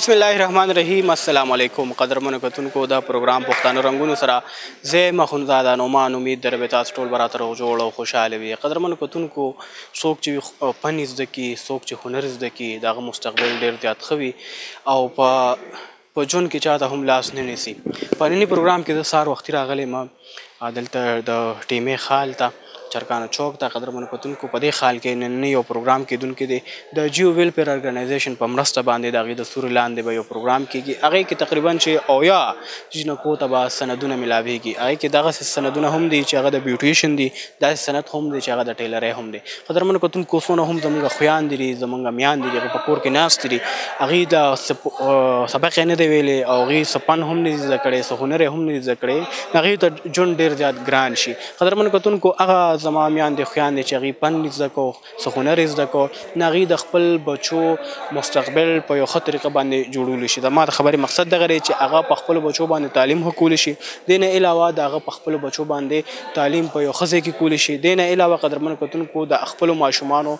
بسم الله الرحمن الرحیم. السلام علیکم قدرمنو کتونکو. دا پروګرام پښتانه رنګونو سره زه مخونزاده نومان امید در به تاسو ټول برات راو جوړ او خوشاله وي. قدرمنو کتونکو څوک چې فن زده کی څوک چې هنر زده کی دغه مستقبل ډیر زیات خوي او په جون کې چاته هم لاس نه نیسي. په نننی پروګرام کې د سار وخت راغلی ما دلته د ټیمې خال ته چرکانو چوک ته قدرمنو کتونکو په دې خال کې نن یو پروګرام کېدونکی دی د جیو ویلفیر ارګنایزیشن په مرسته باندې د هغې د سوري لاندې به یو پروګرام کېږي. هغې کې تقریبا چې اویا جینکو ته به سندونه میلاویږي. هغې کې دغسې سندونه هم دي چې هغه د بیوټیشن دي، داسې سند هم دی چې هغه د ټیلرۍ هم دی. قدرمنو کتونکو څونه هم زموږ خویندې دي، زموږ میاندې دي، هغې په کور کې ناستې دي، هغې د سبق یې نه دی ویلی او هغې څه فن هم نه دي زده کړی، څه هنر یې هم نه دي زده کړی، هغې ته ژوند ډېر زیات ګران شي. قدرمنو کتونکو هغه زما میاندې خویندې چې هغې فن زده کړو، څه هنر یې زده کړو، نو هغې د خپل بچو مستقبل په یو ښه طریقه باندې جوړولی شي. زما د خبرې مقصد دغه دی چې هغه په خپلو بچو باندې تعلیم ښه کولی شي. دې نه علاوه د هغه په خپلو بچو باندې تعلیم په یو ښه ځای کې کولی شي. دې نه علاوه قدرمنو کتونکو د خپلو ماشومانو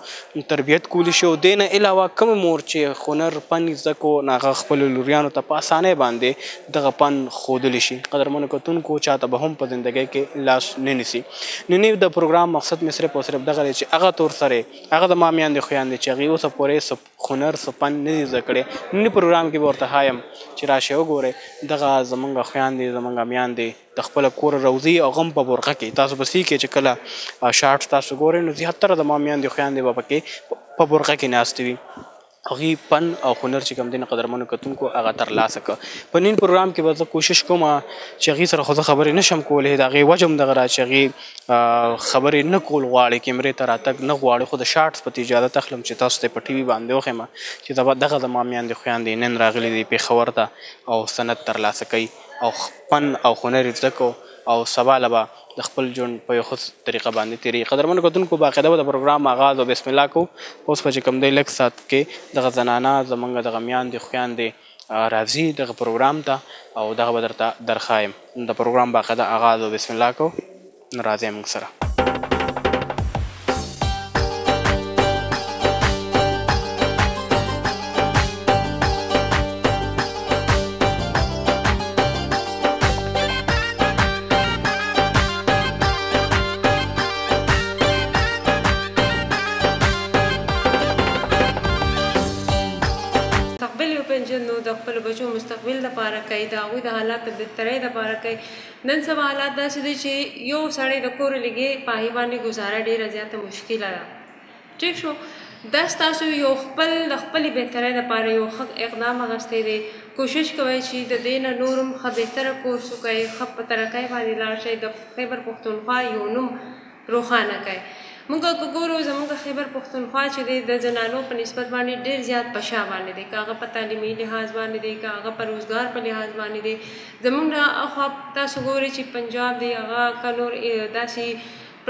تربیت کولی شي. او دې نه علاوه کومه مور چې هنر فن زده کړو نو هغه خپلو لوریانو ته په اسانۍ باندې دغه فن ښودلی شي. قدرمنو کتونکو چاته به هم په زندګۍ کې لاس نه نیسي. نننی د پروګرام مقصد مې صرف او صرف دغه دی چې هغه تور سره هغه د ما میاندې خویندې چې هغې اوسه پورې څه هنر څه فن نه دي زده کړی. ننني پروګرام کې به ورته ښایم چې راشئ وګورئ دغه زموږ خویندې زموږ میاندې د خپله کوره روزي او غم په برخه کې تاسو به سیکئ چې کله شارټس تاسو ګورئ نو زیاتره د ما میاندې خویندې به پکې په برخه کې ناستې وي. هغې فن او هنر چې کوم دی نه قدرمنو کتونکو هغه ترلاسه کړه. په نن پروګرام کې به زه کوشش کوم چې هغې سره خو زه خبرې نشم کولی، د هغې وجه هم دغه را چې هغې خبرې نه کول غواړي، کیمرې ته راتګ نه غواړي، خو د شارټس په اجازت اخلم چې تاسو ته په ټي وي باندې وښیم چې دغه زما میاندې خویندې نن راغلي دي پېښور ته او سند ترلاسه کوي او فن او هنر یې زده کړو او سبا له به د خپل ژوند په یو ښه طریقه باندې تېرېږي. قدرمنو کتونکو باقاعده به د پروګرام آغاز او بسم الله کوو. اوس به چې کوم دی لږ ساعت کې دغه زنانه زموږ دغه میاندې خویندې راځي دغه پروګرام ته او دغه به درته درښایم. د پروګرام باقاعده آغاز او بسم الله کوو. نو راځئ موږ سره. نو د خپل بچو مستقبل لپاره کوي، د هغوی د حالات د بهترۍ لپاره کوي. نن سبا حالات داسې دي چې یو سړی د کور لګې په هغې باندې ګزاره ډېره زیاته مشکله ده. ټیک شو، دا ستاسو یو خپل د خپلې بهترۍ لپاره یو ښه اقدام اخیستی دی. کوشش کوئ چې د دې نه نور هم ښه بهتره کورس وکړئ، ښه په ترقۍ باندې لاړ شئ، د خیبر پښتونخوا یو نوم روښانه کړئ. موږ که ګورو زموږ خیبر پښتونخوا چې دی د زنانو په نسبت باندې ډېر زیات په شا باندې دی، که هغه په تعلیمي لحاظ باندې دی، که هغه په روزګار په لحاظ باندې دی. زموږ نه اخوا تاسو ګورئ چې پنجاب دی، هغه که نور داسې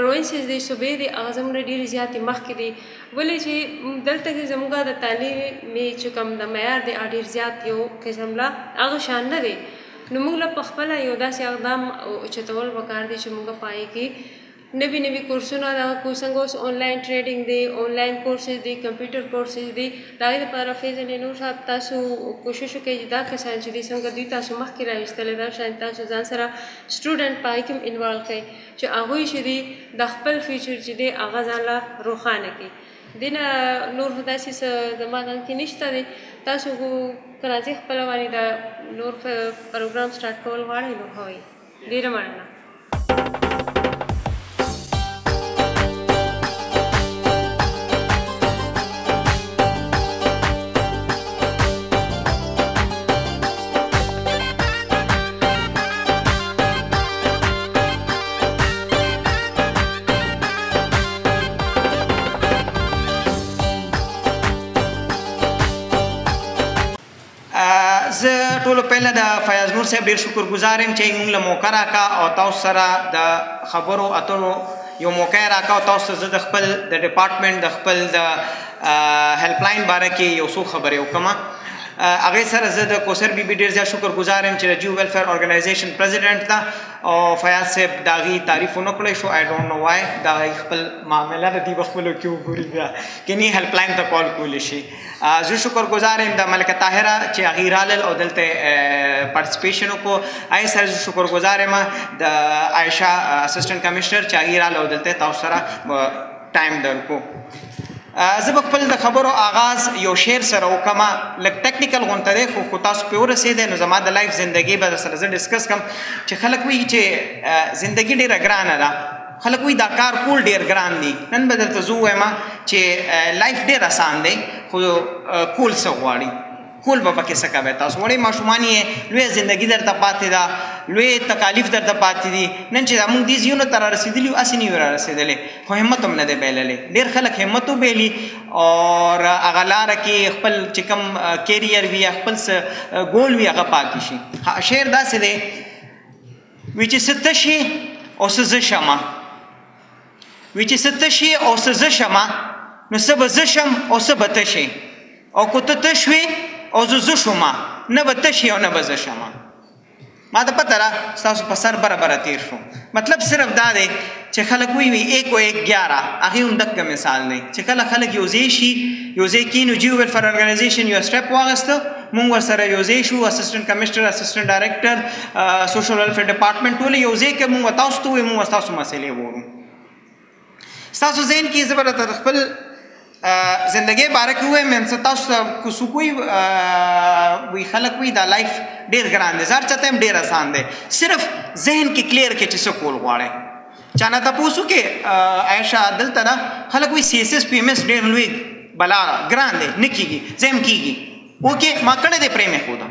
پروینسز دی، صوبې دی، هغه زموږ نه ډېرې زیاتې مخکې دي. ولې چې دلته کې زموږ د تعلیمي چې کوم د معیار دی ډېر زیات یو قسم له هغه شان نه دی. نو موږ له پخپله یو داسې اقدام اوچتول پکار دی چې موږ په هغې کې نوي نوي کورسونه دغه څنګه اوس آنلاین ټریډنګ دی، آنلاین کورسز دی، کمپیوټر کورسز دي، د هغې دپاره فیض علي نور صاحب تاسو کوشش وکړئ چې دا کسان چې دي څنګه دوی تاسو مخکې راویستلی دا شان تاسو ځان سره سټوډنټ په هغې کې هم انوالو کړئ چې هغوی چې دي د خپل فیوچر چې دی هغه ځان له روښانه کړي. دې نه نور خو داسې څه زما ځان کې نشته دی. تاسو که راځئ خپله باندې د نور پروګرام سټارټ کول غواړئ نو ښه وي. ډېره مننه. زه ټولو پهله د فیاض نور صاحب ډېر شکرګزار یم چې موږ له موقع راکړه او تاسو سره د خبرو اترو یو موقع یې راکړه او تاسو ته زه د خپل د ډپارټمنټ د خپل د هیلپ لاین باره کې یو څو خبرې وکړم. هغې سره زه د کوثر بیبي ډېر زیات شکرګزار یم چې د جیو ویلفیر ارګنایزیشن پریزیډنټ ده او فیاض صاحب د هغې تعریف ونه کړی شو آی ډونټ نو وای د هغې خپل معامله د دې په خپلو کې وګوري بیا کني هیلپ لاین ته کال کولی شي زه شکرګزار یم د ملکه طاهره چې هغې رالل او دلته پارټیسپیشن وکړو هغې سره زه شکرګزار یم د عایشه اسسټنټ کمشنر چې هغې راله او دلته تاسو سره ټایم درکو زه به خپل د خبرو آغاز یو شعر سره وکړم لږ ټیکنیکل غونته دی خو تاسو پرې ورسېدی نو زما د لایف زندګي به سره زه ډسکس کړم چې خلک وایي چې زندګي ډېره ګرانه ده خلک وایي دا کار کول ډېر ګران دي نن به درته زه ووایم چې لایف ډېر اسان دی خو کول څه غواړي کول به پکې څه کوئ تاسو وړې ماشومان یې لویه زندګي درته پاتې ده لوی تکالیف درته پاتې دي نن چې موږ دې ځایونو ته رارسېدلي یو هسې نه یو رارسېدلی خو همت هم نه دی بایللی ډېر خلک همت وبایلي اور هغه لاره کې خپل چې کوم کیریر وي یا خپل څه ګول وي هغه پاتې شي شعر داسې دی وي چې څه ته شي او څه زه شمه وي چې څه ته شي او څه زه شمه نو څه به زه شم او څه به ته شي او که ته ته شوې او زه شومه نه به ته شي او نه به زه شمه ما ته پته ده ستاسو په سر برابره تیر شو مطلب صرف دا دی چې خلک وایي ایک و ایک 11 هغې هم دقه مثال دی چې کله خلک یو ځای شي یو ځای کینو جیو ویلفیر ارګنایزیشن یو سټیپ واخیسته مونږ ورسره یو ځای شو اسسټنټ کمشنر اسسټنټ ډایرکټر سوشل ویلفیر ډپارټمنټ ټولې یو ځای کې مونږ تاسو ته وایو مونږ ستاسو مسلې وورو ستاسو ذهن کې زه به درته خپل زندگی باره کې ووایم یم څه تاسو ته که څوک وایي خلک وایي دا لایف ډېر ګران دی زه هر چاته یم ډېر اسان دی صرف ذهن کې کلیر کې چې څه کول غواړئ چا نه تپوس وکړې عایشه دلته ده خلک وایي سی ایس ایس پی ایم ایس ډېر لوی بلا ګران دی نه کېږي زه هم کېږي اوکې ما کړی دی پرې مې ښودم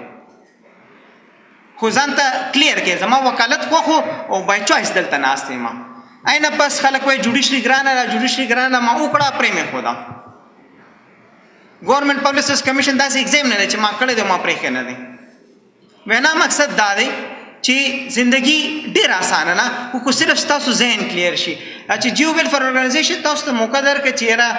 خو ځان ته کلیر کې زما وکالت خوښ و او بای چوایس دلته ناست یم اینه بس خلک وایي جوډیشري ګرانه ده جوډیشري ګرانه ما وکړه پرې مې ښودم گورنمنٹ پبلسز کمیشن داسې ایگزام نه دی چې ما کړی دی ما پرېښی نه دی وینا مقصد دا دی چې زندگی ډېر اسانه نه خو که صرف ستاسو ذهن کلیر شي چې جیو ویلفیر ارګنایزیشن تاسو ته موقع درکړه چې یاره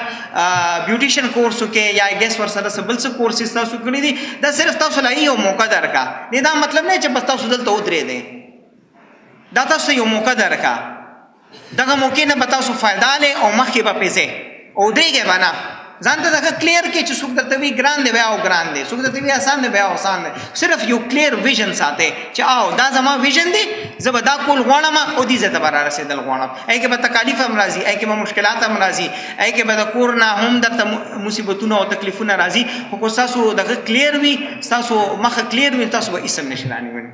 بیوټیشن کورس وکړئ یا ګیس ورسره څه بل څه کورسز تاسو کړي دي دا صرف تاسو له یو موقع درکړه دې دا مطلب نه چې بس تاسو دلته ودرېدئ دا تاسو ته یو موقع درکړه دغه موقع نه به تاسو فایده اخلئ او مخکې به پېځئ او ودرېږئ به نه ځان ته دغه کلیر کې چې څوک درته وي ګران دی بیا او ګران دی څوک درته وي آسان دی بیا آسان دی صرف یو کلیر ویژن ساتئ چې او دا زما ویژن دی زه به دا کول غواړم او دې ځای ته به رارسېدل غواړم هغې کې به تکالیف هم راځي هغې کې به مشکلات هم راځي هغې کې به د کور نه هم درته مصیبتونه او تکلیفونه راځي خو که ستاسو دغه کلیر وي ستاسو مخه کلیر وي تاسو به هېڅ هم نشي رانیولی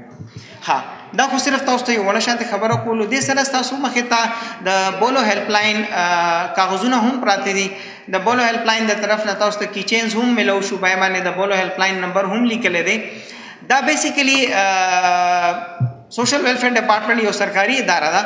ها دا خو صرف تاسو ته یو وړه شانتې خبره کولو دې سره ستاسو مخې ته د بولو هیلپ لاین کاغذونه هم پراته دي د بولو هیلپ لاین د طرف نه تاسو ته کیچینز هم ملو شو بای باندې د بولو هیلپ لاین نمبر هم لیکلی دی دا بیسیکلی سوشل ویلفیر ډپارټمنټ یو سرکاري اداره ده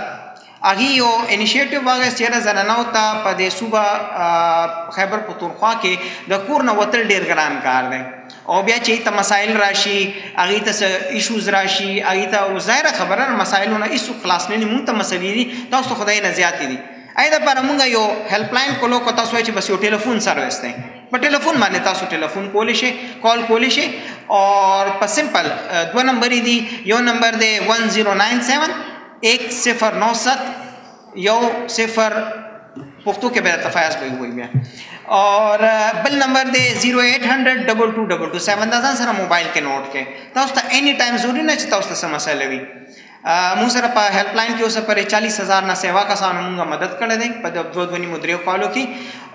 هغې یو انیشیټیو واخیست چې زنانو ته په دې صوبه خیبر پختونخوا کې د کور نه وتل ډېر ګران کار دی او بیا چې ته مسایل راشي هغې ته څه ایشوز راشي هغې ته ظاهره خبره مسایلو نه هېڅوک خلاص نه دي مونږ ته مسلې دي تاسو ته خدای نه زیاتې دي هغې دپاره مونږ یو هیلپ لاین کولو که تاسو وایئ چې بس یو ټلیفون سروس دی په ټلیفون باندې تاسو ټلیفون کولی شئ کال کولی شئ اور په سمپل 2 نمبر دي یو نمبر دی 1097 1097 یو 0 پښتو کې به درته فیاض به ووایي بیا اور بل نمبر دی 0800 2222 دا ځان سره موبایل کې نوٹ کړئ تاسو ته اینی ټایم ضروري نه چې تاسو ته څه مسله وي مونږ سره په هیلپ لاین کې اوسه پرې 40,000 نه سیوا کسانو مونږ مدد کړی دی په 2 کالو کې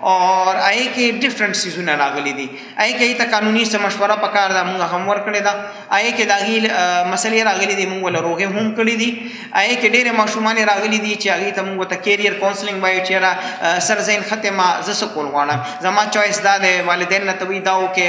اور هغې کې ډفرنټ سیزونه راغلي دي هغې کې ته قانوني څه مشوره پکار ده مونږ هم ورکړې ده هغې کې د هغې مسلې راغلي دي مونږ له روغې هم کړي دي هغې کې ډېرې ماشومانې راغلي دي چې هغې ته مونږ ورته کیریر کاونسلنګ وایو چې یاره سر ذهن ختمه زه څه کول غواړم زما چوایس دا دی والدین راته وایي دا وکړې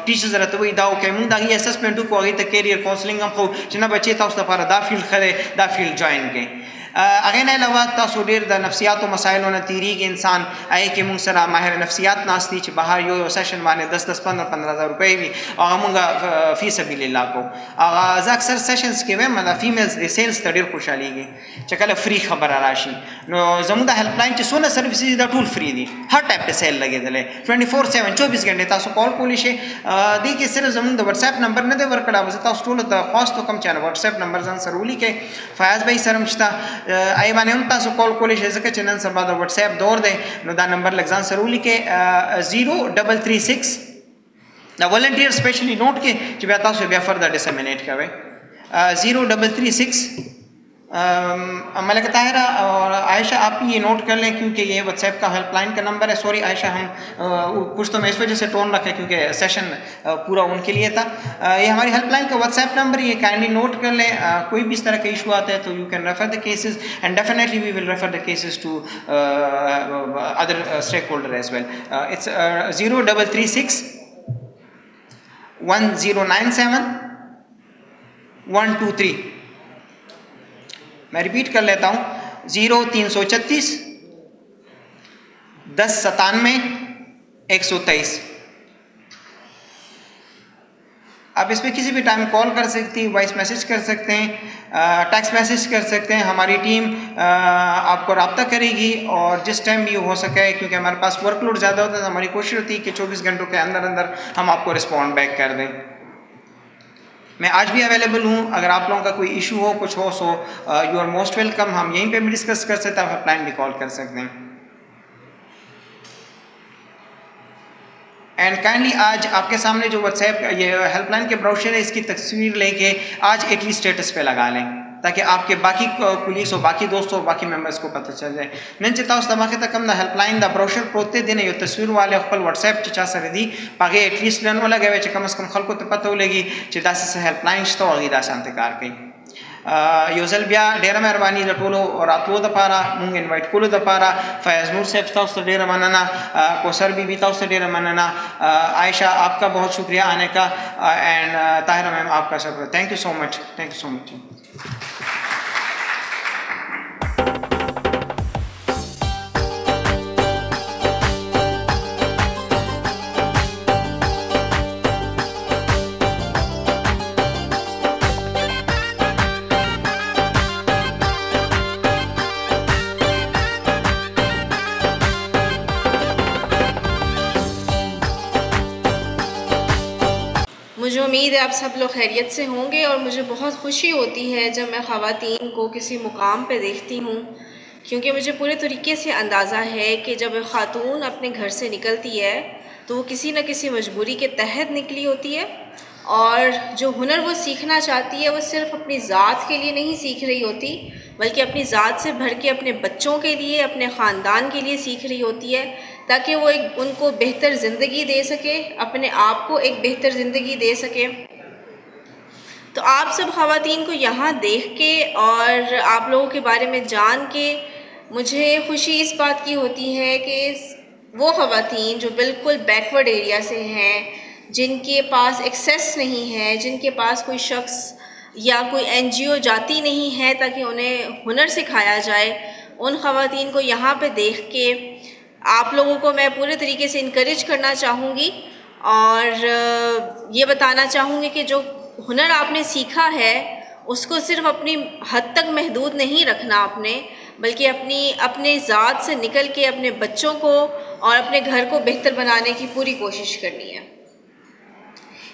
ټیچرز راته وایي دا وکړې مونږ د هغې اسسمنټ وکړو هغې ته کیریر کاونسلنګ هم کوو چې نه بچې تاسو لپاره دا فیلډ ښه دی دا فیلډ جوین کړئ अगे ने अलावा तासु ढेर द नफ्सियात मसाइलों ने तीरीग इंसान आए कि मुंग सरा माहिर नफ्सियात नास्ती च बाहर यो सेशन माने 10-10 15-15 रुपए भी और मुंगा फी सबीलिल्लाह को आगाज अक्सर सेशंस के वे मतलब फीमेल्स दे सेल्स तडीर खुशाली गे चकल फ्री खबर राशि नो जमुदा हेल्पलाइन च सोना सर्विसेज द टूल फ्री दी हर टाइप पे सेल लगे दले 24/7 24 घंटे तासु कॉल कोलिशे दी के सिर्फ जमुदा व्हाट्सएप नंबर ने दे वर्कड़ा बस तासु टूल द खास तो कम चान व्हाट्सएप नंबर जन सरूली के फयाज भाई सरमश्ता आई माने उन तासु कॉल कोलिशे जके चनन सबा द व्हाट्सएप दौर दे नो दा नंबर लगजान सरूली के 0336 द वॉलंटियर स्पेशली नोट के जो तासु बे फर्दर डिसमिनेट करवे 0336 मलिक ताहिरा और आयशा आप ये नोट कर लें क्योंकि ये व्हाट्सएप का हेल्पलाइन का नंबर है। सॉरी आयशा हम कुछ तो मैं इस वजह से टोन रखे क्योंकि सेशन पूरा उनके लिए था। ये हमारी हेल्पलाइन का व्हाट्सएप नंबर ये काइंडली नोट कर लें। कोई भी इस तरह का इशू आता है तो you can refer the cases and definitely we will refer the cases to other stakeholder as well. It's 0336 1097 123। मैं रिपीट कर लेता हूँ 0336 1097 123। आप इस पर किसी भी टाइम कॉल कर सकती हैं, वॉइस मैसेज कर सकते हैं, टेक्स्ट मैसेज कर सकते हैं। हमारी टीम आपको रब्ता करेगी और जिस टाइम भी हो सके, क्योंकि हमारे पास वर्कलोड ज़्यादा होता है तो हमारी कोशिश होती है कि 24 घंटों के अंदर अंदर हम आपको रिस्पॉन्ड बैक कर दें। मैं आज भी अवेलेबल हूँ, अगर आप लोगों का कोई इशू हो कुछ हो so you are most welcome. हम यहीं पे भी डिस्कस कर सकते हैं, आप हेल्पलाइन भी कॉल कर सकते हैं। एंड काइंडली आज आपके सामने जो व्हाट्सएप ये हेल्पलाइन के ब्राउशर है इसकी तस्वीर लेके आज एटली स्टेटस पे लगा लें ताकि आपके बाकी कुलीग्स और बाकी दोस्तों और बाकी मेंबर्स को पता चल जाए। नहीं चाहता उस तमाके तक हम हेल्पलाइन द ब्राउशर प्रोते दिन ये तस्वीर वाले खपल व्हाट्सएप चा सर दी पागे एटलीस्ट लर्न वाला गए कम से कम खल को तो पता होगी चिदा से हेल्पलाइन तो अगीदा शांतिकार कई योजल बिया डेरा मेहरबानी द टोलो और आतलो द पारा मुंग इनवाइट कोलो द पारा फैज नूर से ताउस तो डेरा मनना कोसर भी ताउस तो डेरा मनना आयशा आपका बहुत शुक्रिया आने का एंड ताहिरा मैम आपका सब thank you so much. Thank you so much. मुझे उम्मीद है आप सब लोग खैरियत से होंगे और मुझे बहुत खुशी होती है जब मैं ख़वातीन को किसी मुकाम पे देखती हूँ, क्योंकि मुझे पूरे तरीके से अंदाज़ा है कि जब एक ख़ातून अपने घर से निकलती है तो वो किसी न किसी मजबूरी के तहत निकली होती है और जो हुनर वो सीखना चाहती है वो सिर्फ़ अपनी ज़ात के लिए नहीं सीख रही होती बल्कि अपनी ज़ात से भर के अपने बच्चों के लिए, अपने ख़ानदान के लिए सीख रही होती है ताकि वो उनको बेहतर ज़िंदगी दे सके, अपने आप को एक बेहतर ज़िंदगी दे सके। तो आप सब ख़वातीन को यहाँ देख के और आप लोगों के बारे में जान के मुझे खुशी इस बात की होती है कि वो ख़वातीन जो बिल्कुल बैकवर्ड एरिया से हैं, जिनके पास एक्सेस नहीं है, जिनके पास कोई शख्स या कोई NGO जाती नहीं है ताकि उन्हें हुनर सिखाया जाए, उन ख़वातीन को यहाँ पे देख के आप लोगों को मैं पूरे तरीके से इनकरेज करना चाहूँगी और ये बताना चाहूँगी कि जो हुनर आपने सीखा है उसको सिर्फ़ अपनी हद तक महदूद नहीं रखना आपने, बल्कि अपने ज़ात से निकल के अपने बच्चों को और अपने घर को बेहतर बनाने की पूरी कोशिश करनी है।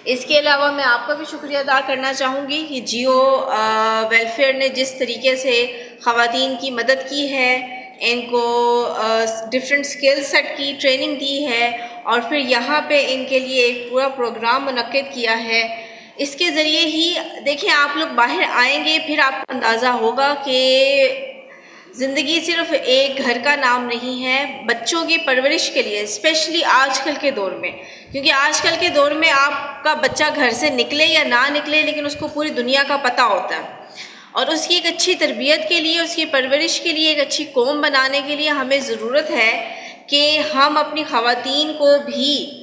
इसके अलावा मैं आपका भी शुक्रिया अदा करना चाहूँगी कि जियो वेलफेयर ने जिस तरीके से ख़वातीन की मदद की है, इनको डिफरेंट स्किल सेट की ट्रेनिंग दी है और फिर यहाँ पे इनके लिए एक पूरा प्रोग्राम मुनक्किद किया है। इसके ज़रिए ही देखिए आप लोग बाहर आएंगे फिर आपको अंदाज़ा होगा कि ज़िंदगी सिर्फ एक घर का नाम नहीं है। बच्चों की परवरिश के लिए स्पेशली आजकल के दौर में, क्योंकि आजकल के दौर में आपका बच्चा घर से निकले या ना निकले लेकिन उसको पूरी दुनिया का पता होता है और उसकी एक अच्छी तरबियत के लिए, उसकी परवरिश के लिए, एक अच्छी कौम बनाने के लिए हमें ज़रूरत है कि हम अपनी ख़वातीन को भी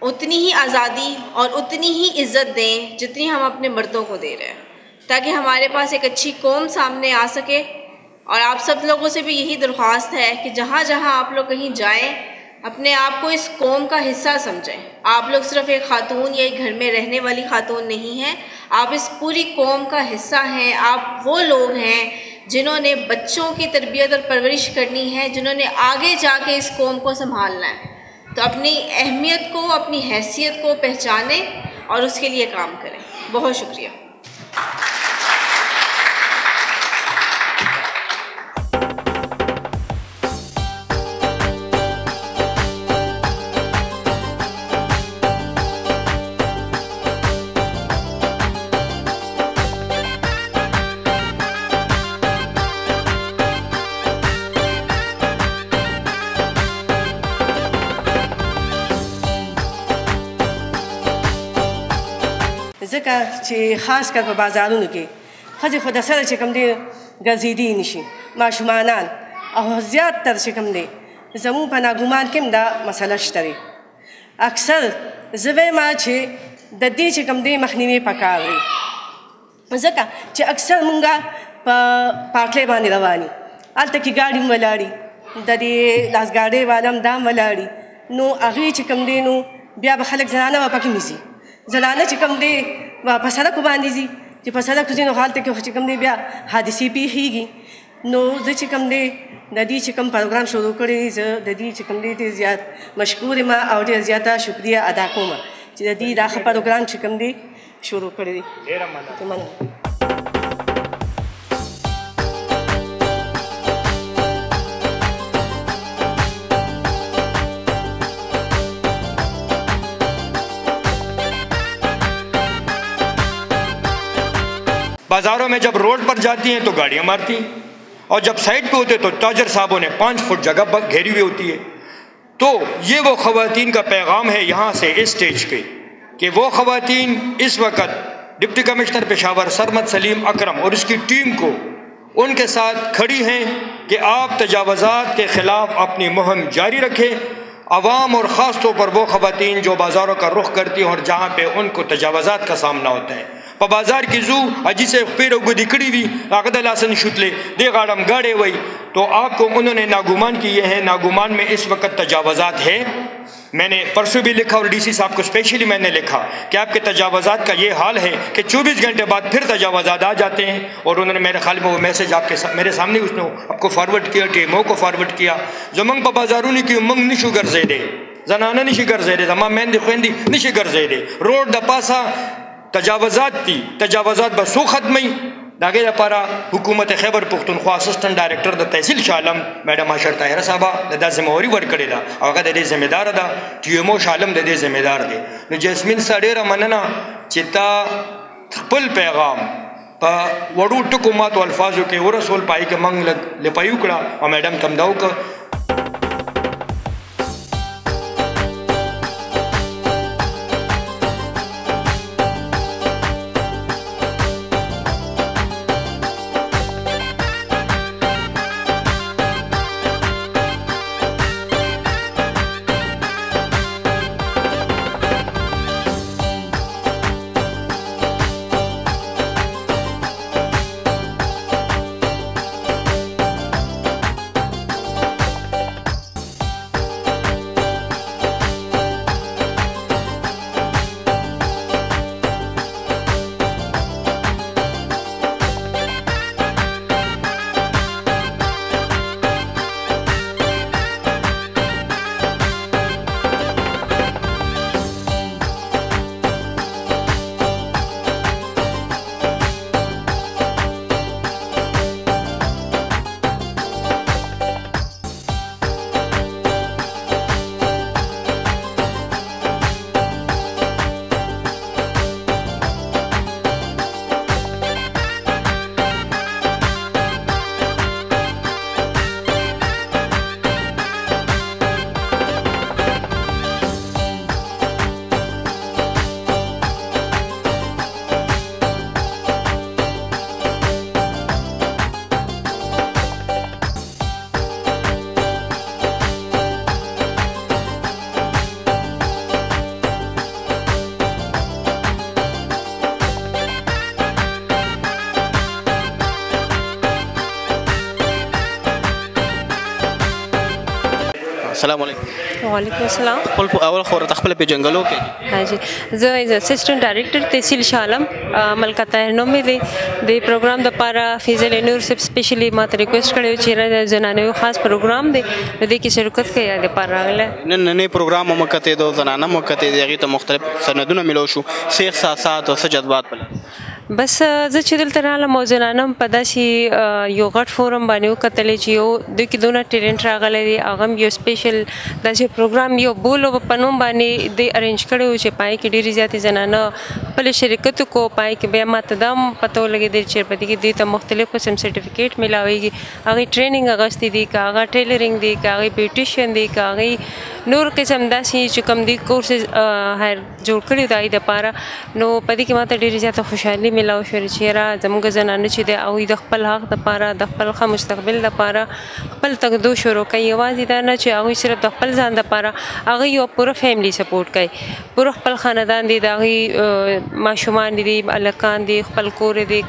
उतनी ही आज़ादी और उतनी ही इज़्ज़त दें जितनी हम अपने मर्दों को दे रहे हैं। ताकि हमारे पास एक अच्छी कौम सामने आ सके। और आप सब लोगों से भी यही दरख्वास्त है कि जहाँ जहाँ आप लोग कहीं जाएं, अपने आप को इस कौम का हिस्सा समझें। आप लोग सिर्फ एक खातून या एक घर में रहने वाली खातून नहीं हैं, आप इस पूरी कौम का हिस्सा हैं। आप वो लोग हैं जिन्होंने बच्चों की तरबियत और परवरिश करनी है, जिन्होंने आगे जाके इस कौम को संभालना है। तो अपनी अहमियत को, अपनी हैसियत को पहचानें और उसके लिए काम करें। बहुत शुक्रिया। ځکه چې خاص کر په بازارونو کې ښځې خو د سره چې کوم دی ګرځېدی نشي، ماشومانان او زیات تر چې کوم دی زموږ په ناګومان کې هم دا مسله شته دی. اکثر زه وایم چې د دې چې کوم دی مخنیوی پکار دی، ځکه چې اکثر مونږ په پاټلۍ باندې روان یو، هلته کې ګاډي هم ولاړي، د دې لاسګاډۍ والا هم دا هم ولاړي، نو هغې چې کوم دی نو بیا به خلک زنانه به پکې نیسي. زنانه چې کوم دی په سړکو باندې ځي، چې په سړک ځي نو هلته کې چې کوم دی بیا حادثې پیښېږي. نو زه چې کوم دی د دې چې کوم پروګرام شروع کړی، زه د دې چې کوم دی ډېر زیات مشکور یم او ډېر زیاته شکریه ادا کوم چې د دې دا ښه پروګرام چې کوم دی شروع کړی دی. ډېره مننه. बाज़ारों में जब रोड पर जाती हैं तो गाड़ियाँ मारती हैं, और जब साइड पे होते तो ताजर साहबों ने 5 फुट जगह घेरी हुई होती है. तो ये वो ख़वातीन का पैगाम है यहाँ से इस स्टेज पे कि वो ख़वातीन इस वक्त डिप्टी कमिश्नर पेशावर सरमद सलीम अकरम और उसकी टीम को उनके साथ खड़ी हैं कि आप तजावज़ात के ख़िलाफ़ अपनी मुहिम जारी रखें. अवाम और ख़ास तौर पर वो ख़वातीन जो बाज़ारों का रुख करती हैं और जहाँ पे उनको तजावज़ात का सामना होता है. په بازار کې زو اجي سے پیر گدی کڑی وی اگد لاسن شتلے دے غاڑم گاڑے وئی. تو آپ کو انہوں نے ناگمان کیے ہیں. ناگمان میں اس وقت تجاوزات ہے. میں نے پرسوں بھی لکھا اور ڈی سی صاحب کو اسپیشلی میں نے لکھا کہ آپ کے تجاوزات کا یہ حال ہے کہ 24 گھنٹے بعد پھر تجاوزات آ جاتے ہیں. اور انہوں نے میرے خیال میں وہ میسیج آپ کے میرے سامنے اس نے آپ کو فارورڈ کیا، ٹی ایم او کو فارورڈ کیا. جو منگ پا بازارونی کی منگ نشو گرزے دے، زنانہ نشی گرزے دے، زمان مہندی خویندی نشی گرزے دے. روڈ دا پاسا تجاوزات تھی، تجاوزات بسو ختمی. داغے لپارا حکومت خیبر پختونخوا اسسٹنٹ ڈائریکٹر د تحصیل شالم میڈم عاشر طاهره صاحبہ دا ذمہ واری ورکړی دا، هغه د دې ذمہ دار ده. ټي ایم او شالم د دې ذمہ دار دی. نو جسمین سړی را مننه چې تا خپل پیغام په وړو ټکو ماتو الفاظو کې ورسول پای کې منګ لپایو کړه او میډم تم دا وکړه. السلام علیکم. وعلیکم السلام. خپل اول خو ورته خپل په جنګلو کې ها جی زه ایز اسسټنټ ډایریکټر تحصیل شالم ملکه طاهر نوم دی د پروګرام د پاره فیضل نور سب سپیشلی ماته ریکوست کړو چې د زنانو خاص پروګرام دی د دې کې شرکت کوي د پاره راغله نن پروګرام مکته د زنانه مکته دغه ته مختلف سندونه ملو شو سیخ احساسات او سجدبات بل بس زه چې دلته رالم او زنانم په داسې یو غټ فورم باندې وکتلې چې یو دوی کې دونه ټیلنټ راغلی دی هغه یو سپیشل داسې پروګرام یو بولو په نوم باندې دی ارینج کړی و چې پای کې ډېرې زیاتې زنانه خپل شرکت کو پای کې بیا ماته دا پته ولګېدل چې په دې کې دوی ته مختلف قسم سرټیفیکیټ میلاویږي هغې ټریننګ اخیستی دی که هغه ټیلرینګ دی که هغې بیوټیشن دی که هغې نور قسم داسې چې کوم دی کورسز هر جوړ کړي د هغې دپاره نو په دې کې ماته ډېرې زیاته خوشحالي میلاو شوې چې یاره زموږ زنانه چې دی هغوی د خپل حق دپاره د خپل ښه مستقبل دپاره خپل تګدو شروع کوي یوازې دا نه چې هغوی صرف د خپل ځان دپاره هغوی یو پوره فیملی سپورټ کوي پوره خپل خاندان دی د هغوی ماشومان دي هلکان دي خپل کور دی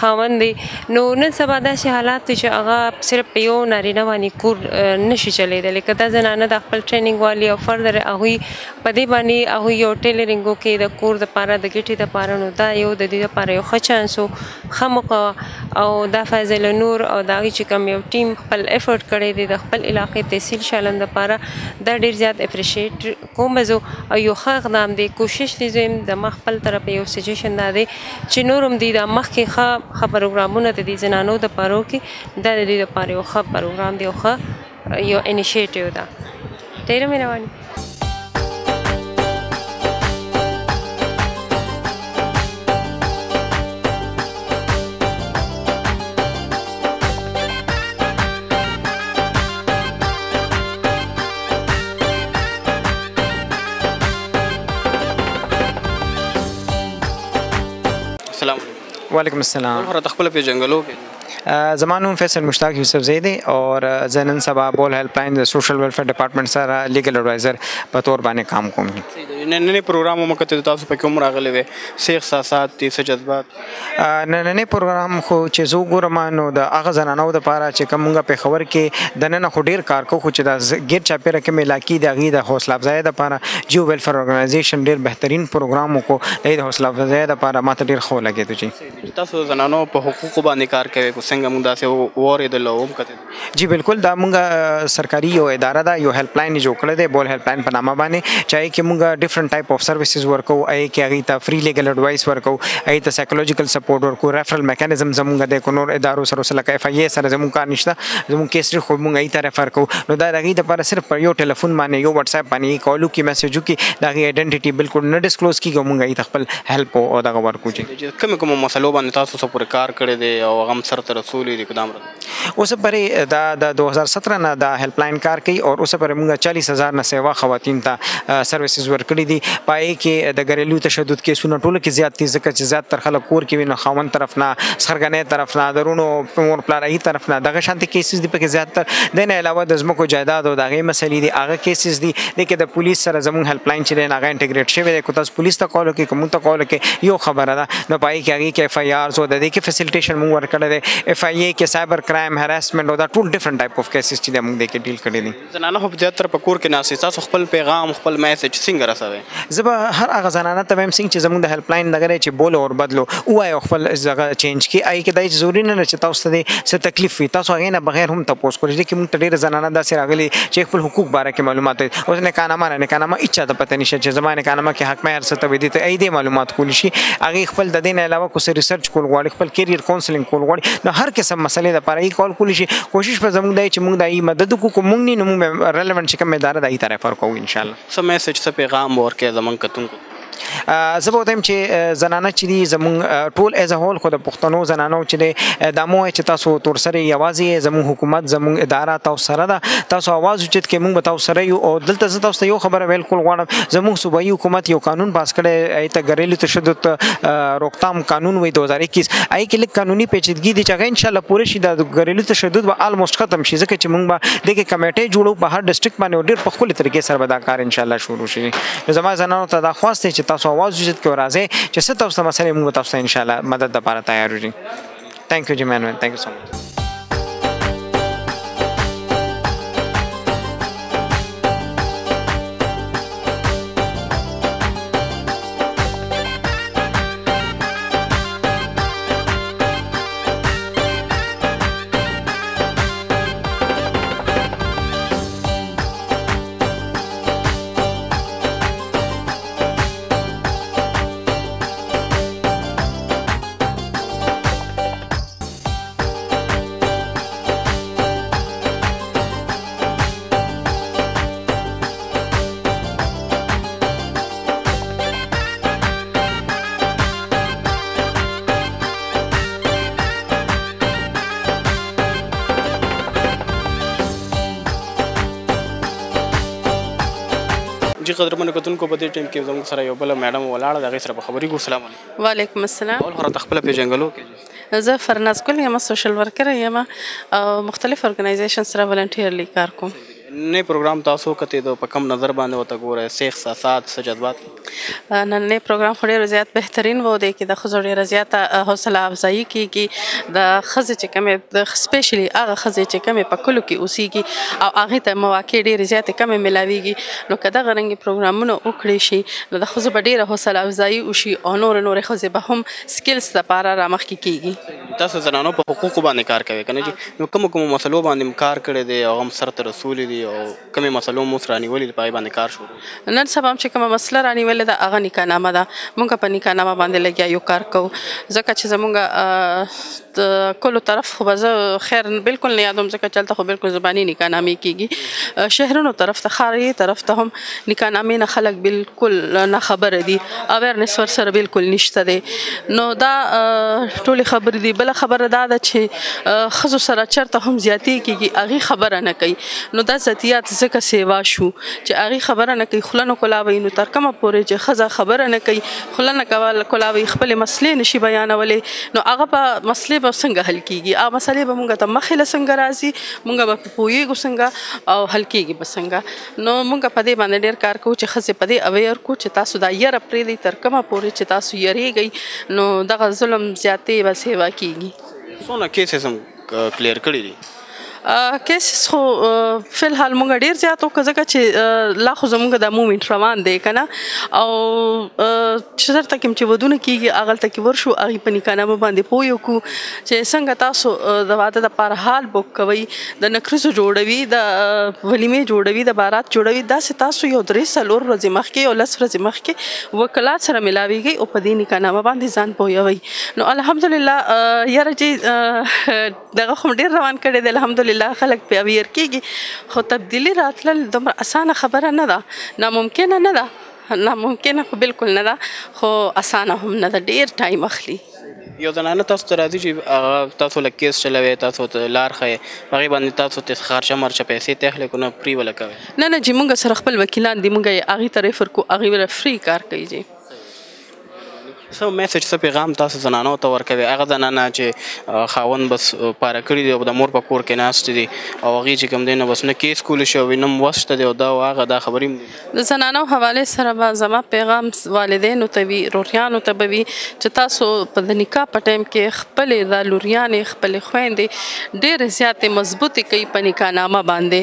خاوند دی نو نن سبا داسې حالات دی چې هغه صرف په یو نارینه باندې کور نشي چلیدلی که دا زنانه د خپل ټریننګ والي او فردر هغوی په دې باندې هغوی یو ټیلرینګ وکړي د کور دپاره د ګټې دپاره نو دا یو د دې دپاره یو ښه چانس و ښه موقع او دا فیضل نور او د هغې چې کوم یو ټیم خپل ایفرټ کړی دی د خپل علاقې تحصیل شالن دپاره دا ډېر زیات اپریشیټ کوم زه او یو ښه اقدام دی کوشش دی زه د ما خپل طرفه یو سجیشن دا دی چې نور هم دی دا مخکې ښه پروګرامونه د دې زنانو دپاره وکړي دا د دې دپاره یو ښه پروګرام دی او ښه یو انیشیټیو ده ډېره مهرباني. वालेकुम अस्सलाम. ورته خپل په جنګلو کې زما نوم فیصل مشتاق یوسف زی دی اور زه نن سبا بول هیلپ لاین د سوشل ویلفیر ډپارټمنټ سره لیګل ایډوایزر په تور باندې کام کوم. نن پروګرام مکته تاسو په کوم راغلی وي سیخ احساسات دي سجدبات نن پروګرام خو چې زه ګورم نو د هغه زنانو دپاره چې کومه په خبر کې د نن خو ډیر کار کو خو چې د ګیر چاپیره کې ملاکی د هغې د حوصله افزایۍ دپاره جیو ویلفیر ارګنایزیشن ډیر بهترین پروګرام وکړو د حوصله افزایۍ دپاره ماته ډیر ښه ولګېدو. چې تاسو زنانو په حقوقو باندې کار کوئ څنګه موږ داسې واورېدل او وکتل جی بالکل دا موږ سرکاري یو اداره ده یو هیلپ لاین جوړ کړی دی بول هیلپ لاین په نامه باندې چې هغې کې موږ ډفرنٹ ټایپ اف سروسز ورکو هغې کې هغې ته فری لیګل ایډوایس ورکو هغې ته سایکولوجیکل سپورټ ورکو ریفرل میکانزم زموږ دی که نور ادارو سره لکه ایف آی اے سره زموږ کار نشته زموږ کیسری خو موږ هغې ته ریفر کوو نو دا د هغې دپاره صرف په یو ټلیفون باندې یو وټس اپ باندې کال وکړي میسج وکړي د هغې آیډنټټي بالکل نه ډسکلوز کېږي او موږ هغې ته خپل هیلپ او دغه ورکو. کومې کومو مسلو باندې تاسو څه پورې کار کړی دی او هغه هم سرته رسولی دی اقدام اوس پرې دا د 2017 نه دا هیلپ لاین کار کوي او اوس پرې موږ 40,000 نه سیوا خواتین ته سروسز ورکړي دي پای کې د غریلو تشدد کیسونه ټول کې زیات دي ځکه چې زیات تر خلک کور کې ویني خاوند طرف نه سرګنې طرف نه درونو مور پلارای طرف نه دغه شانتي کیسز دي پکې زیات تر د نه علاوه د زمکو جایداد او دغه مسلې دي هغه کیسز دي لکه د پولیس سره زموږ هیلپ لاین چې نه هغه انټیګریټ شوی دی کو تاسو پولیس ته کال وکړئ کوم ته کال وکړئ یو خبره ده نو پای کې هغه کې اف آی آر زو د دې کې فیسیلیټیشن موږ ورکړل دي اف آی اے کې سایبر کرائم هراسمنت او دا ټول ډیفرنٹ ټایپ اف کیسز چې موږ د کې ډیل کړی دي. زنانه خو زیاتره په کور کې ناستې تاسو خپل پیغام خپل میسج څنګه رسوئ؟ زه به هر هغه زنانه ته وایم څنګه چې زموږ د هیلپ لاین دغه چې بولو او بدلو ووایو خپل ځای چینج کړي هغې کې دا ضروري نه چې تاسو ته څه تکلیف وي تاسو هغې نه بغیر هم تپوس کړئ چې موږ ته ډېره زنانه داسې راغلي چې خپل حقوق باره کې معلومات وي اوس نکاحنامه هېڅ چا ته پته نشته چې زما نکاحنامه کې حق مهر څه ته وي دې ته دې معلومات کولی شي هغې خپل د دې نه علاوه کو څه ریسرچ کول غواړي خپل کیریر کاونسلینګ کول غواړي نو هر قسم مسلې دپاره یې کال کولی شي کوشش به زموږ دی چې موږ د هغې مدد وکړو که موږ نه نو موږ ریلیونټ چې کوم اداره د هغې ته ریفر کوو انشاءالله. څه میسج څه پیغام ورکوې زموږ کتونکو زه به وایم چې زنانه چې دي زموږ ټول ایز ا هول خو د پښتنو زنانو چې دی دا مو وایي چې تاسو تور سره یوازې زموږ حکومت زموږ اداره تاسو سره ده تاسو آواز اوچت کړئ موږ به تاسو سره یو او دلته زه تاسو ته یو خبره ویل کول غواړم زموږ صوبایي حکومت یو قانون پاس کړی هغې ته ګریلو تشدد روکتام قانون وایي 2021 هغې کې لږ قانوني پیچیدګي دي چې هغه انشاءالله پوره شي د ګریلو تشدد به آلموسټ ختم شي ځکه چې موږ به دې کې کمیټې جوړو په هر ډسټرکټ باندې ډېر په ښکلې طریقې سره به دا کار انشاءالله شروع شي. نو زما زنانو ته دا خواست دی چې تاسو آواز اوچت کړئ راځئ چې څه تاسو ته مسلې موږ تاسو ته انشاءالله مدد لپاره تیار یو. تھینک یو جی مین تھینک یو سو مچ. جی قدرمنو کتونکو په دې ټیم کې زموږ سره یو بله میډم ولاړه د هغې سره به خبرې کوو. السلام علیکم. وعلیکم السلام. اول خو راته خپله پېژنګلو کې زه فرناز ګل یم، سوشل ورکر یم او مختلف ارګنایزیشن سره ولنټیرلی کار کوم. نئے پروګرام تاسو کتې د په کم نظر باندې ورته ګورئ څه احساسات څه جذبات؟ نننی پروګرام خو ډېر زیات بهترین و دی کې د ښځو ډېره زیاته حوصله افزایي کېږي. د ښځې چې کومې د سپیشلي هغه ښځې چې کومې په کلو کې اوسېږي او هغې ته مواقع ډېرې زیاتې کمې میلاویږي، نو که دغه رنګې پروګرامونه وکړی شي نو د ښځو به ډېره حوصله افزایي وشي او نورې ښځې به هم سکلز دپاره رامخکې کېږي. تاسو زنانو په حقوقو باندې کار کوئ که نه جي؟ نو کومو مسلو باندې کار کړی دی او هغه هم سرته رسولي دي او کومې مسلو مو اوس رانیولي دي په هغې باندې کار شروع؟ نن سبا هم چې کومه مسله رانیولې ده هغه نکاحنامه ده. موږ په نکاحنامه باندې لګیا یو کار کوو، ځکه چې زموږ د کلو طرف خو به زه خیر بلکل نه یادوم، ځکه چې هلته خو بلکل زباني نکاحنامې کېږي. شهرونو طرف ته ښاري طرف ته هم نکاحنامې نه خلک بلکل نه خبره دي، اویرنس ورسره بلکل نشته دی. نو دا ټولې خبرې دي. بله خبره دا ده چې ښځو سره چېرته هم زیاتې کېږي هغې خبره نه کوي، نو دا ذاتیات ځکه سیوا شو چې هغې خبره نه کوي، خوله نه کولاوئ. نو تر کومه پورې چې ښځه خبره نه کوي، خوله نه کولاوئ، خپلې مسلې نشي بیانولی، نو هغه به مسلې به څنګه حل کېږي؟ هغه مسلې به موږ ته مخې له څنګه راځي، موږ به پرې پوهېږو څنګه او حل کېږي به څنګه. نو موږ په دې باندې ډېر کار کوو چې ښځې په دې اویر کړو چې تاسو دا یره پرېږدئ، تر کومه پورې چې تاسو یریږئ نو دغه ظلم زیاتې به سیوا کېږي. څونه کیسز هم کلیر کړي دي؟ کیسز خو فی الحال موږ ډېر زیات وکړو، ځکه چې لا خو زموږ دا مومنټ روان دی که نه، او چې چېرته کې چې ودونه کېږي هغلته کې ورشو، هغې په نکاحنامه باندې پوه وکړو چې څنګه تاسو د واده دپاره حال بک کوئ، د نکریزو جوړوي، د ولیمې جوړوي، د بارات جوړوي. داسې تاسو یو 3-4 ورځې مخکې او 10 ورځې مخکې وکلات سره میلاویږئ او په دې نکاحنامه باندې ځان پوهوئ. نو الحمدلله یاره چې دغه خو ډېر روان کړی دی، الحمدلله خلک پې اویر کېږي، خو تبدیلي راتلل دومره اسانه خبره نه ده، ناممکنه نه ده، ناممکنه خو بلکل نه ده، خو اسانه هم نه ده، ډېر ټایم اخلي. یو زنانه تاسو ته راځي چې تاسو له کیس چلوئ، تاسو ته لار ښیئ، په هغې باندې تاسو ته خرچه مرچه پیسې ته اخلئ که نه فري وله کوئ؟ نه نه جي، موږ سره خپل وکیلان دي، موږ یې هغې ته ریفر کړو، هغې وله فري کار کوي. جي څه میسج څه پیغام تاسو زنانو ته ورکوئ؟ هغه زنانه چې خاوند بس پاره کړي دي او د مور په کور کې ناستې دي او هغې چې کوم دی نه بس نه کیس کولی شي او نه وس شته دی او دا هغه دا خبرې هم د زنانو حوالې سره به زما پیغام والدینو ته وي، روریانو ته به وي چې تاسو په د نکاح په ټایم کې خپلې دا لوریانې خپلې خویندې ډېرې زیاتې مضبوطې کوي په نکاحنامه باندې،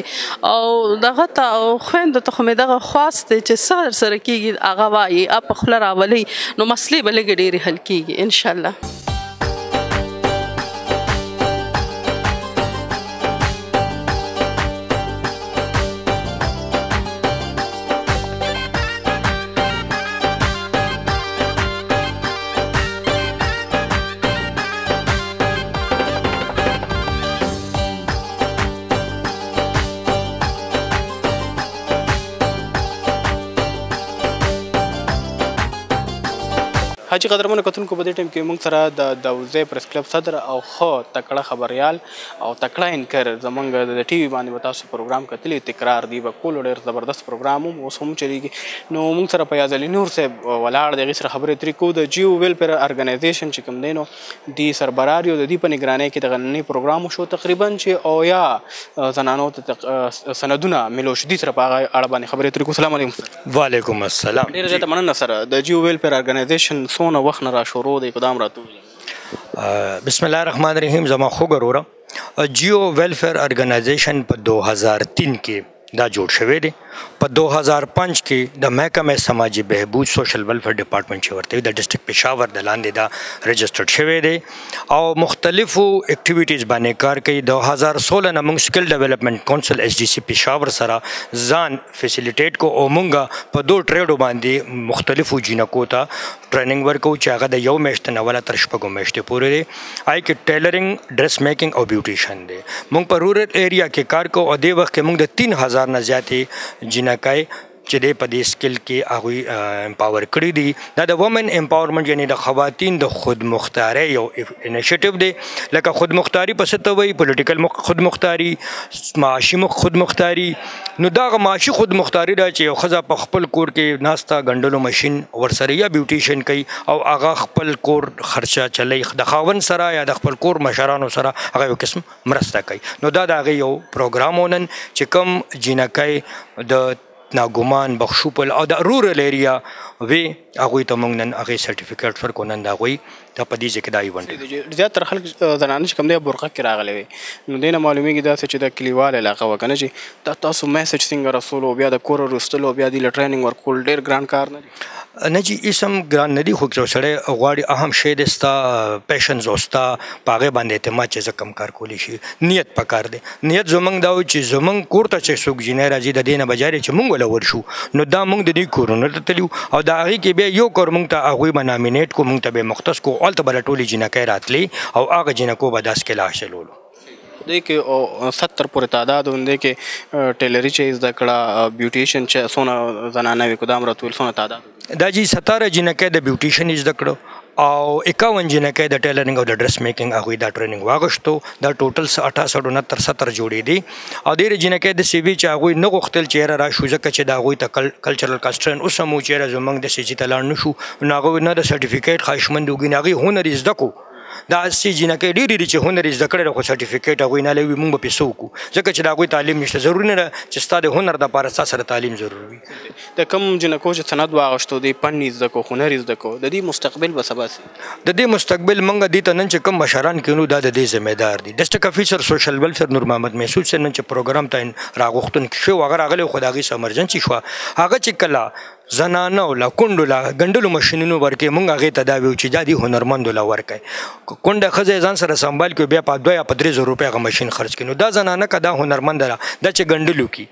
او دغه ته او خویندو ته خو مې دغه خواست دی چې څه درسره کېږي هغه وایي، په خوله راولئ نو مسلې به لږې ډېرې حل کېږي انشاءالله. حاجي قدرمنو کتونکو په دې ټایم کې موږ سره د دوزۍ پریس کلب صدر او ښه تکړه خبریال او تکړه انکر زموږ د ټي وي باندې به تاسو پروګرام کتلی تکرار دی به کولو ډېر زبردست پروګرام هم اوس هم چلیږي. نو موږ سره فیاض علي نور صاحب ولاړ دی، هغې سره خبرې اترې کوو. د جیو ویلفیر ارګنایزیشن چې کوم دی نو دې سربرار یو، د دې په نګرانۍ کې دغه نننی پروګرام وشو تقریبا چې اویا زنانو ته سندونه میلو شو. دې سره په هغه اړه باندې خبرې اترې کوو. السلام علیکم. وعلیکم السلام. ډېره زیاته مننه سره. د جیو ویلفیر ارګنایزیشن څونه وخت نه را شروع دی اقدام راته؟ بسم الله الرحمن الرحیم. زما خوږ وروره جیو ویلفیر ارګنایزیشن په 2003 کې دا جوړ شوی دی. په 2005 کې د محکمه سماجی بهبود سوشل ویلفیر ډپارټمنټ چې ورته د ډسټرکټ پېښور د لاندې دا رجسټرډ شوی دی او مختلفو اکټیویټیز باندې کار کوي. 2016 نه موږ سکل ډیولپمنټ کونسل SDC پېښور سره ځان فیسیلیټیټ کو او موږ په 2 ټریډو باندې مختلفو جینکو ته ټریننګ ورکو چې هغه د یو میاشت نه ولا تر شپږو میاشتې پورې دی. آی کې ټیلرینګ، ډریس میکینګ او بیوټیشن دی. موږ په رورل ایریا کې کار کوو او دې وخت کې موږ د 3000 نه زیاتې جینکای چې دی په دې سکل کې هغوی امپاور کړي دي. دا د وومن امپاورمنټ یعنې د خواتین د خودمختارۍ یو انیشیټیو دی. لکه خودمختاري په څه ته وایي؟ پولیټیکل خودمختاري، معاشي خودمختاري. نو دغه معاشي خودمختاري ده چې یو ښځه په خپل کور کې ناسته ګنډلو مشین ورسره یا بیوټیشن کوي او هغه خپل کور خرچه چلی د خاوند سره یا د خپل کور مشرانو سره هغه یو قسم مرسته کوي. نو دا د هغې یو پروګرام و نن چې کوم جینکۍ د ناګمان بخشوپل او د رورل ایریا وی هغوی ته موږ نن هغې سرټیفیکیټ ورکړو. نن د هغوی ته په دې ځای کې دا ایونټ زیاتره خلک زنانه چې کوم دی برقه کې راغلی وي، نو دې نه معلومیږي داسې چې د کلیوال علاقه وه که نه چې دا تاسو میسج څنګه رسولو، بیا د کور رسولو، بیا دې له ټریننګ ورکول ډېر ګران کار نه دی؟ نه جی اسم ګران نه دی، خو یو سړی غواړي اهم شی دی ستا پیشنز او ستا په هغې باندې اعتماد چې زه کم کار کولی شي. نیت پکار دی. نیت زموږ دا و چې زموږ کور ته چې څوک جینۍ راځي د دې نه بجارې چې موږ وله ورشو، نو دا موږ د دې کورونو ته تللي او د هغې کې بیا یو کور موږ ته هغوی به نامینیټ کو، موږ ته به مختص کو، هلته به له ټولې جینکۍ راتلې او هغه جینکو به دا سکل حاصلولو. دی کې 70 پورې تعداد دی کې ټیلري چې زده کړه، بیوټیشن چې څونه زنانه وي کدام راتول څونه تعداد دا جی 17 جینکۍ د بیوټیشن زده کړو او 51 جینکۍ د ټیلرینګ او د ډرس میکینګ هغوی دا ټریننګ واغشتو. دا ټوټل 68 69 70 جوړې دي او ډېرې جینکۍ داسې وي چې هغوی نه غوښتل چې یاره راشو، ځکه چې د هغوی ته کلچرل کانسټرن اوس هم و چې یاره زموږ داسې ځای ته لاړ نه شو، نو هغوی نه د سرټیفیکیټ خواهشمند وګي، هغوی هنر زده کو. دا هسې جینکۍ ډېرې دي چې هنر زده کړی خو سرټیفیکیټ هغوی نه لوي، موږ به پرې څه وکړو؟ ځکه چې د هغوی تعلیم نشته. ضروري نه ده چې ستا د هنر دپاره ستا سره تعلیم ضروري وي. د کوم جینکو چې سند واغشتو دی فن یې زده کو، هنر یې زده کو، د دې مستقبل به څه باسي؟ د دې مستقبل موږ دې ته نن چې کوم مشران کینو دا د دې ذمېدار دي. ډسټرکټ افیسر سوشل ویلفیر نور محمد محسود صاحب نن چې پروګرام ته راغوښتونکی شو هغه راغلی، خو د هغې څه امرجنسي شوه. هغه چې کله زنانه له کونډو له ګنډلو مشینونو ورکوي، موږ هغې ته دا ویو چې دا دې هنرمندو له ورکوي. کونډه ښځه ځان سره سنبال کړي بیا په 2 یا په 3 زره روپۍ هغه مشین خرڅ کړي، نو دا زنانه که دا هنرمنده ده دا چې ګنډلو کي.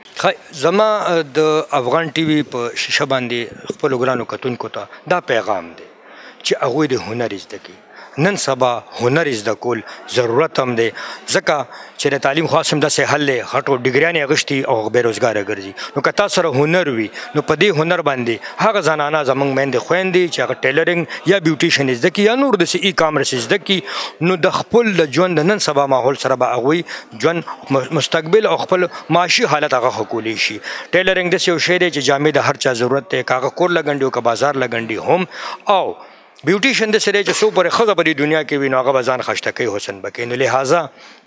زما د افغان ټي وي په شیشه باندې خپلو ګرانو کتونکو ته دا پیغام دی چې هغوی د هنر زده کړي. نن سبا هنر زده کول ضرورت هم دی، ځکه چې د تعلیم خاص هم داسې حل دی غټو ډګریانې اخیستي او بېروزګاره ګرځي. نو که تا سره هنر وي نو په دې هنر باندې هغه زنانه زموږ میندې خویندې چې هغه ټیلرینګ یا بیوټیشن زده کړي یا نور داسې ای کامرس زده کړي، نو د خپل د ژوند د نن سبا ماحول سره به هغوی ژوند مستقبل او خپل معاشي حالت هغه ښه کولی شي. ټیلرینګ داسې یو شی دی چې جامې د هر چا ضرورت دی، که هغه کور لګنډي او که بازار لګنډي هم. او بیوټیشن داسې دی چې څو پورې ښځه په دې دنیا کې وي نو هغه به ځان خشته کوي، حسن به کوي. نو لہٰذا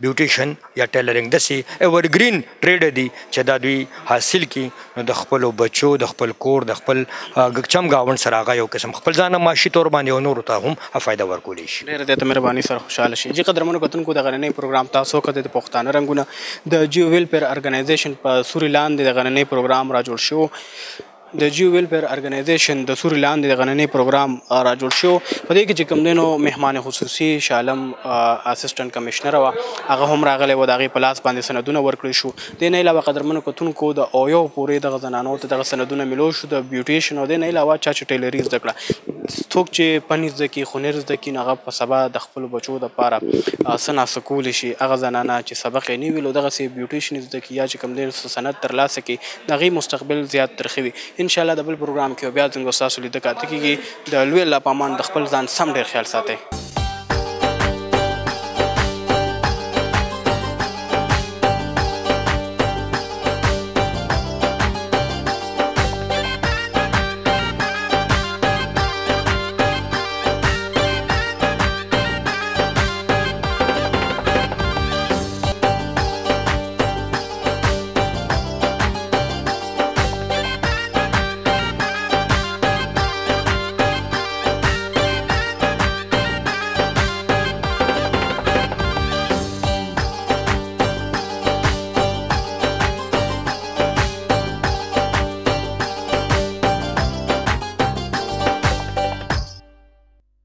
بیوټیشن یا ټیلرینګ داسې ایورګرین ټریډ دی چې دا دوی حاصل کړي، نو د خپلو بچو د خپل کور د خپل چم ګاونډ سره هغه یو قسم خپل ځان معاشي طور باندې او نورو ته هم فایده ورکولی شي. ډېره زیاته مهرباني سره خوشحاله شي. جی قدرمنو کتونکو د غننۍ پروګرام تاسو کتئ د پښتانه رنګونه د جیو ویلفیر ارګنایزیشن په سوري لاندې د غننۍ پروګرام را جوړ شو. د جیو ویلفیر ارګنایزیشن د سوري لاندې د غننۍ پروګرام را جوړ شو. په دې کې چې کوم دی نو مهمان خصوصي شالم اسسټنټ کمشنر وه هغه هم راغلی و، د هغې په لاس باندې سندونه ورکړی شو. دې نه علاوه قدرمنو کتونکو د اویو پورې دغه زنانو ته دغه سندونه میلو شو د بیوټیشن، او دې نه علاوه چا چې ټیلري زده کړه، څوک چې فن زده کړي، هنر زده کړي، نو هغه په سبا د خپلو بچو دپاره څه ناسه کولی شي. هغه زنانه چې سبق یې نه وي نو دغسې بیوټیشن زده کړي یا چې کوم دی سند ترلاسه کړي، د هغې مستقبل زیات ترخه وي. انشاءالله د بل پروګرام کې بیا څنګه ستاسو لیده کاته کېږي. د لوی الله په امان د خپل ځان سم ډېر خیال ساتئ.